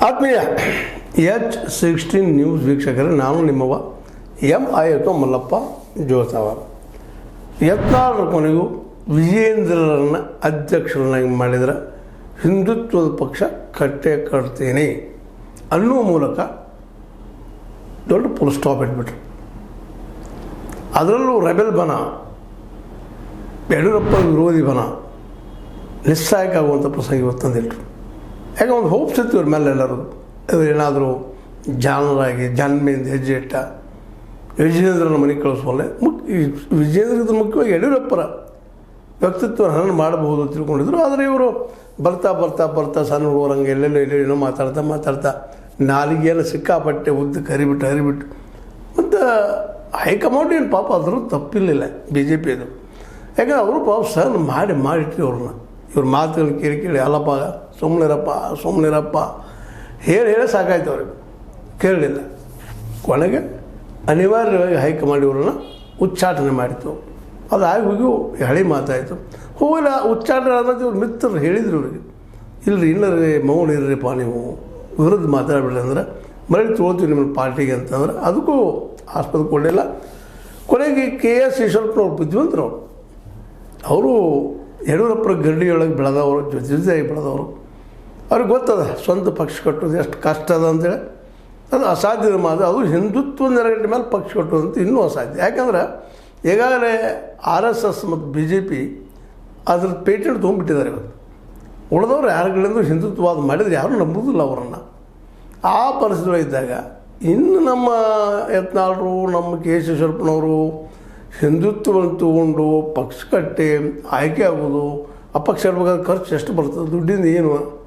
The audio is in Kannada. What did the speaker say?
ಆತ್ಮೀಯ H16 ನ್ಯೂಸ್ ವೀಕ್ಷಕರೇ, ನಾನು ನಿಮ್ಮವ MI ಮಲ್ಲಪ್ಪ ಜೋತಾವರ. ಯತ್ನಾಳರ ಕೊನೆಗೂ ವಿಜೇಂದ್ರರನ್ನು ಅಧ್ಯಕ್ಷರನ್ನಾಗಿ ಮಾಡಿದರೆ ಹಿಂದುತ್ವದ ಪಕ್ಷ ಕಟ್ಟೆ ಕಟ್ತೇನೆ ಅನ್ನುವ ಮೂಲಕ ದೊಡ್ಡ ಫುಲ್ ಸ್ಟಾಪ್ ಇಟ್ಬಿಟ್ರು. ಅದರಲ್ಲೂ ರೆಬೆಲ್ ಬನ, ಯಡಿಯೂರಪ್ಪ ವಿರೋಧಿ ಬನ ನಿಸ್ಸಹಾಯಕ ಆಗುವಂಥ ಪ್ರಸಂಗ ಇವತ್ತು ತಂದಿಟ್ರು. ಯಾಕೆ ಒಂದು ಹೋಪ್ಸ್ ಇತ್ತು ಇವ್ರ ಮೇಲೆ ಎಲ್ಲರೂ. ಏನಾದರೂ ಜಾನರಾಗಿ ಜನ್ಮೆಯಿಂದ ಹೆಜ್ಜೆ ಇಟ್ಟ ವಿಜೇಂದ್ರನ ಮನೆಗೆ ಕಳಿಸುವಲ್ಲ. ವಿಜೇಂದ್ರದ ಮುಖ್ಯವಾಗಿ ಯಡಿಯೂರಪ್ಪರ ವ್ಯಕ್ತಿತ್ವ ಹರಣ ಮಾಡಬಹುದು ಅಂತ ತಿಳ್ಕೊಂಡಿದ್ರು. ಆದರೆ ಇವರು ಬರ್ತಾ ಬರ್ತಾ ಬರ್ತಾ ಸಣ್ಣ ಹುಡುಗರಂಗೆ ಎಲ್ಲೆಲ್ಲೋ ಮಾತಾಡ್ತಾ ನಾಲಿಗೆಯನ್ನು ಸಿಕ್ಕಾಪಟ್ಟೆ ಉದ್ದಕ್ಕೆ ಹರಿಬಿಟ್ಟು ಮತ್ತು ಹೈಕಮಾಂಡ್ ಏನು ಪಾಪ ಅದ್ರೂ ತಪ್ಪಿರಲಿಲ್ಲ BJPದು. ಯಾಕಂದ್ರೆ ಅವರು ಪಾಪ ಸಹನ ಮಾಡಿಟ್ರಿ ಅವ್ರನ್ನ. ಇವ್ರ ಮಾತುಗಳು ಕೇಳಿ ಅಲ್ಲಪ್ಪ ಸುಮ್ಮನಿರಪ್ಪ ಹೇಳಿ ಸಾಕಾಯ್ತು ಅವ್ರಿಗೆ, ಕೇಳಲಿಲ್ಲ. ಕೊನೆಗೆ ಅನಿವಾರ್ಯವಾಗಿ ಹೈಕಮಾಂಡ್ ಇವ್ರನ್ನ ಉಚ್ಚಾಟನೆ ಮಾಡಿತು. ಅದು ಆಗಿ ಹೋಗಿ ಹಳೆ ಮಾತಾಯಿತು. ಹೋಗಿಲ್ಲ ಉಚ್ಚಾಟನೆ ಅನ್ನೋದು ಇವ್ರ ಮಿತ್ರರು ಹೇಳಿದ್ರು ಇವ್ರಿಗೆ, ಇಲ್ಲರಿ ಇನ್ನರಿ ಮೌನ ಇರ್ರಿಪ್ಪ, ನೀವು ವಿರುದ್ಧ ಮಾತಾಡಬೇಡಿ ಅಂದ್ರೆ ಮರಳಿ ತೊಗೊಳ್ತೀವಿ ನಿಮ್ಮ ಪಾರ್ಟಿಗೆ ಅಂತಂದ್ರೆ ಅದಕ್ಕೂ ಆಸ್ಪತ್ರೆ ಕೊಡಲಿಲ್ಲ. ಕೊನೆಗೆ KS ಈಶ್ವರಪ್ಪನವ್ರು ಬುದ್ಧಿವಂತರು. ಅವರು ಯಡಿಯೂರಪ್ಪರ ಗರಡಿಯೊಳಗೆ ಬೆಳೆದವರು, ಜೊತೆಯಾಗಿ ಬೆಳೆದವರು. ಅವ್ರಿಗೆ ಗೊತ್ತದ ಸ್ವಂತ ಪಕ್ಷ ಕಟ್ಟೋದು ಎಷ್ಟು ಕಷ್ಟ ಅದ ಅಂತೇಳಿ. ಅದು ಅಸಾಧ್ಯದ ಮಾತು. ಅದು ಹಿಂದುತ್ವ ನೆರಗಟ್ಟ ಮೇಲೆ ಪಕ್ಷ ಕಟ್ಟೋದಂತ ಇನ್ನೂ ಅಸಾಧ್ಯ. ಯಾಕಂದ್ರೆ ಈಗಾಗಲೇ RSS ಮತ್ತು BJP ಅದ್ರ ಪೇಟೆಂಟ್ ತೊಗೊಂಡ್ಬಿಟ್ಟಿದ್ದಾರೆ ಇವತ್ತು. ಉಳಿದವ್ರು ಯಾರುಗಳಿಂದ ಹಿಂದುತ್ವವಾದ ಮಾಡಿದರೆ ಯಾರೂ ನಂಬುವುದಿಲ್ಲ ಅವರನ್ನು. ಆ ಪರಿಸ್ಥಿತಿ ಇದ್ದಾಗ ಇನ್ನು ನಮ್ಮ ಯತ್ನಾಳರು, ನಮ್ಮ KS ಈಶ್ವರಪ್ಪನವರು ಹಿಂದುತ್ವವನ್ನು ತಗೊಂಡು ಪಕ್ಷ ಕಟ್ಟಿ ಆಯ್ಕೆ ಆಗೋದು, ಆ ಪಕ್ಷ ಇರ್ಬೇಕಾದ್ರೆ ಖರ್ಚು ಎಷ್ಟು ಬರ್ತದೆ, ದುಡ್ಡಿಂದ ಏನು